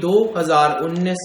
2019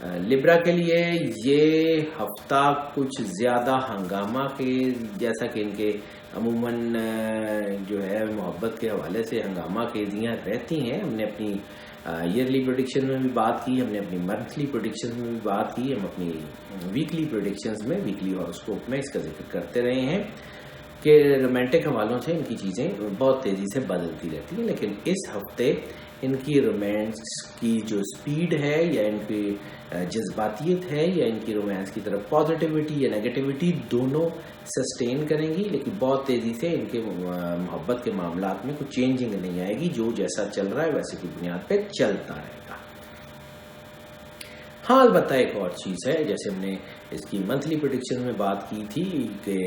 لبرا کے لیے یہ ہفتہ کچھ زیادہ ہنگامہ کے جیسا کہ ان کے عموماً جو ہے محبت کے حوالے سے ہنگامہ خیزیاں رہتی ہیں. ہم نے اپنی ایئرلی پریڈکشن میں بھی بات کی, ہم نے اپنی منتھلی پریڈکشن میں بھی بات کی, ہم اپنی ویکلی پریڈکشنز میں ویکلی ہاروسکوپ میں اس کا ذکر کرتے رہے ہیں کہ رومانٹک حوالوں سے ان کی چیزیں بہت تیزی سے بدلتی رہتی ہیں. لیکن اس ہفتے ان کی رومانس کی جو سپیڈ ہے یا ان کی جذباتیت ہے یا ان کی رومانس کی طرف پازیٹیوٹی یا نیگیٹیوٹی دونوں سسٹین کریں گی, لیکن بہت تیزی سے ان کے محبت کے معاملات میں کوئی چینجنگ نہیں آئے گی. جو جیسا چل رہا ہے ویسے کی بنیاد پہ چلتا رہے گا. ہاں البتہ ایک اور چیز ہے, جیسے ہم نے اس کی منتھلی پریڈکشن میں بات کی تھی کہ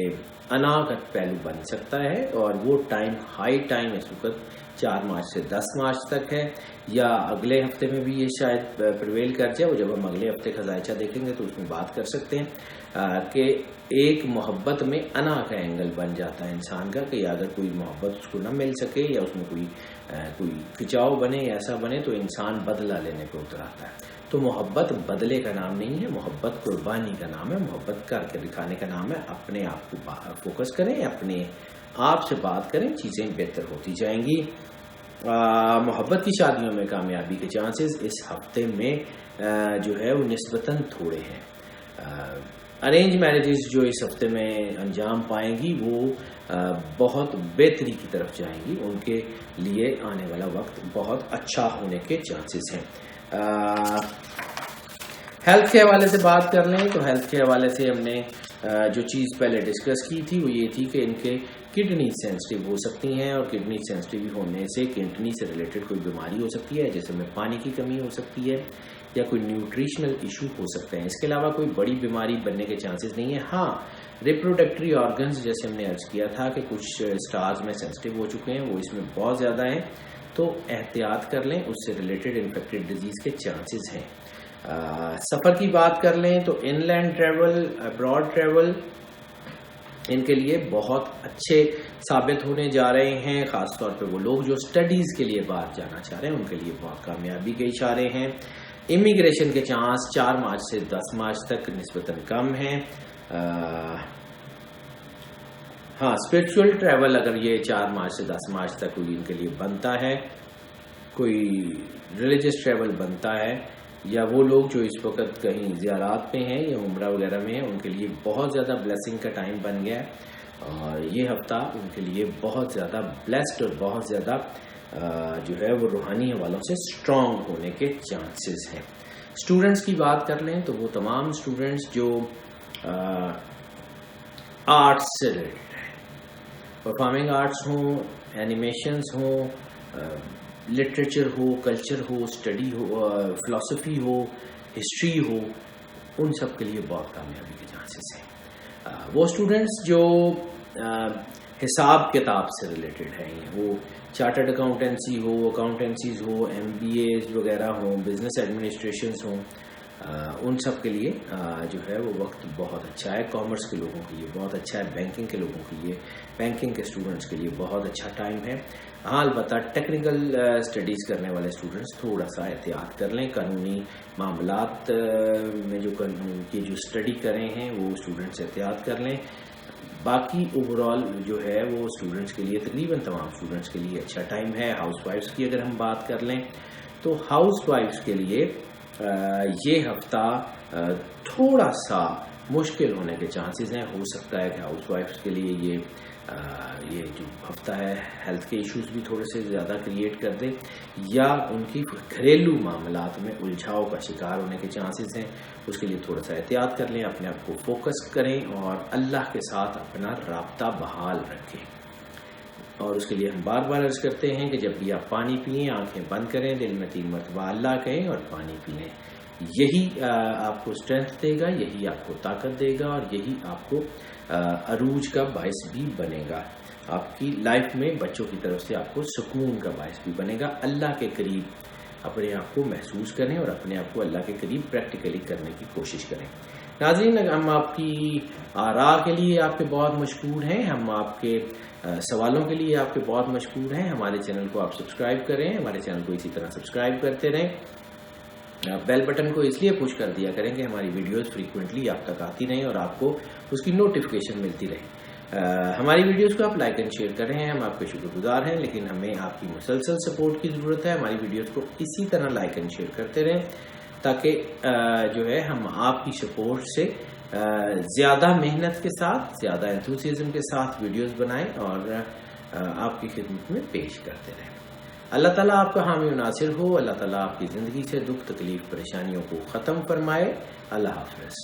انا کا پہلو بن سکتا ہے, اور وہ ٹائم ہائی ٹائم اس وقت 4 مارچ سے 10 مارچ تک ہے, یا اگلے ہفتے میں بھی یہ شاید پریویل کر جائے. وہ جب ہم اگلے ہفتے کا ذائچہ دیکھیں گے تو اس میں بات کر سکتے ہیں کہ ایک محبت میں انا کا اینگل بن جاتا ہے انسان کا, کہ اگر کوئی محبت اس کو نہ مل سکے یا اس میں کوئی کھچاؤ بنے یا ایسا بنے تو انسان بدلہ لینے پہ اتر آتا ہے. تو محبت بدلے کا نام نہیں ہے, محبت قربانی کا نام ہے, محبت کر کے دکھانے کا نام ہے. اپنے آپ کو فوکس کریں, اپنے آپ سے بات کریں, چیزیں بہتر ہوتی جائیں گی. محبت کی شادیوں میں کامیابی کے چانسز اس ہفتے میں جو ہے وہ نسبتاً تھوڑے ہیں. ارینج میرجز جو اس ہفتے میں انجام پائیں گی وہ بہت بہتری کی طرف جائیں گی, ان کے لیے آنے والا وقت بہت اچھا ہونے کے چانسز ہیں. ہیلتھ کے حوالے سے بات کر لیں تو ہیلتھ کے حوالے سے ہم نے جو چیز پہلے ڈسکس کی تھی وہ یہ تھی کہ ان کے کڈنی سینسٹیو ہو سکتی ہیں, اور کڈنی سینسٹیو ہونے سے کڈنی سے ریلیٹڈ کوئی بیماری ہو سکتی ہے, جیسے میں پانی کی کمی ہو سکتی ہے یا کوئی نیوٹریشنل ایشو ہو سکتے ہیں. اس کے علاوہ کوئی بڑی بیماری بننے کے چانسز نہیں ہیں. ہاں ریپروڈکٹری آرگنز جیسے ہم نے عرض کیا تھا کہ کچھ سٹارز میں سینسٹیو ہو چکے ہیں, وہ اس میں بہت زیادہ ہیں, تو احتیاط کر لیں, اس سے ریلیٹڈ انفیکٹڈ ڈیزیز کے چانسز ہیں. سفر کی بات کر لیں تو inland travel, abroad travel ان کے لیے بہت اچھے ثابت ہونے جا رہے ہیں. خاص طور پہ وہ لوگ جو اسٹڈیز کے لیے باہر جانا چاہ رہے ہیں ان کے لیے بہت کامیابی کے اشارے ہیں. امیگریشن کے چانس 4 مارچ سے 10 مارچ تک نسبتاً کم ہیں. ہاں اسپرچول ٹریول اگر یہ 4 مارچ سے 10 مارچ تک کوئی ان کے لیے بنتا ہے, کوئی ریلیجس ٹریول بنتا ہے, یا وہ لوگ جو اس وقت کہیں زیارات میں ہیں یا عمرہ وغیرہ میں ہیں, ان کے لیے بہت زیادہ بلیسنگ کا ٹائم بن گیا ہے, اور یہ ہفتہ ان کے لیے بہت زیادہ بلیسڈ اور بہت زیادہ جو ہے وہ روحانی حوالوں سے اسٹرانگ ہونے کے چانسز ہیں. اسٹوڈنٹس کی بات کر لیں تو وہ تمام اسٹوڈنٹس جو آرٹس سے ریلیٹڈ ہیں, پرفارمنگ آرٹس ہوں, اینیمیشنز ہوں, لٹریچر ہو, کلچر ہو, اسٹڈی ہو, فلسفی ہو, ہسٹری ہو, ان سب کے لیے بہت کامیابی کے چانسز ہیں. وہ اسٹوڈنٹس جو حساب کتاب سے ریلیٹڈ ہیں, وہ چارٹرڈ اکاؤنٹنسی ہو, اکاؤنٹنسیز ہو, MBAs وغیرہ ہوں, بزنس ایڈمنسٹریشنز ہوں, ان سب کے لیے جو ہے وہ وقت بہت اچھا ہے. کامرس کے لوگوں کے لیے بہت اچھا ہے, بینکنگ کے لوگوں کے لیے, بینکنگ کے اسٹوڈنٹس کے لیے بہت اچھا ٹائم ہے. ہاں البتہ ٹیکنیکل اسٹڈیز کرنے والے اسٹوڈنٹس تھوڑا سا احتیاط کر لیں. قانونی معاملات میں جو اسٹڈی کریں ہیں وہ اسٹوڈنٹس احتیاط کر لیں. باقی اوور آل جو ہے وہ اسٹوڈنٹس کے لیے تقریباً تمام اسٹوڈنٹس کے لیے اچھا ٹائم ہے. ہاؤس وائفس کی اگر ہم بات کر لیں تو ہاؤس وائفس کے لیے یہ ہفتہ تھوڑا سا مشکل ہونے کے چانسز ہیں. ہو سکتا ہے کہ ہاؤس وائفس کے لیے یہ جو ہفتہ ہے ہیلتھ کے ایشوز بھی تھوڑے سے زیادہ کریٹ کر دے, یا ان کی گھریلو معاملات میں الجھاؤ کا شکار ہونے کے چانسز ہیں. اس کے لیے تھوڑا سا احتیاط کر لیں, اپنے آپ کو فوکس کریں اور اللہ کے ساتھ اپنا رابطہ بحال رکھیں. اور اس کے لیے ہم بار بار عرض کرتے ہیں کہ جب بھی آپ پانی پئیں آنکھیں بند کریں, دل میں 3 مرتبہ اللہ کہیں اور پانی پی لیں. یہی آپ کو اسٹرینتھ دے گا, یہی آپ کو طاقت دے گا, اور یہی آپ کو عروج کا باعث بھی بنے گا. آپ کی لائف میں بچوں کی طرف سے آپ کو سکون کا باعث بھی بنے گا. اللہ کے قریب اپنے آپ کو محسوس کریں اور اپنے آپ کو اللہ کے قریب پریکٹیکلی کرنے کی کوشش کریں. ناظرین, ہم آپ کی آراء کے لیے آپ کے بہت مشکور ہیں, ہم آپ کے سوالوں کے لیے آپ کے بہت مشکور ہیں. ہمارے چینل کو آپ سبسکرائب کریں, ہمارے چینل کو اسی طرح سبسکرائب کرتے رہیں. بیل بٹن کو اس لیے پش کر دیا کریں کہ ہماری ویڈیوز فریکوینٹلی آپ تک آتی رہیں اور آپ کو اس کی نوٹیفیکیشن ملتی رہے. ہماری ویڈیوز کو آپ لائک اینڈ شیئر کر رہے ہیں, ہم آپ کے شکر گزار ہیں, لیکن ہمیں آپ کی مسلسل سپورٹ کی ضرورت ہے. ہماری ویڈیوز کو اسی طرح لائک اینڈ شیئر کرتے رہیں تاکہ جو ہے ہم آپ کی سپورٹ سے زیادہ محنت کے ساتھ, زیادہ انتھوسیزم کے ساتھ ویڈیوز بنائیں اور آپ کی خدمت میں پیش کرتے رہیں. اللہ تعالیٰ آپ کا حامی و ناصر ہو. اللہ تعالیٰ آپ کی زندگی سے دکھ تکلیف پریشانیوں کو ختم فرمائے. اللہ حافظ.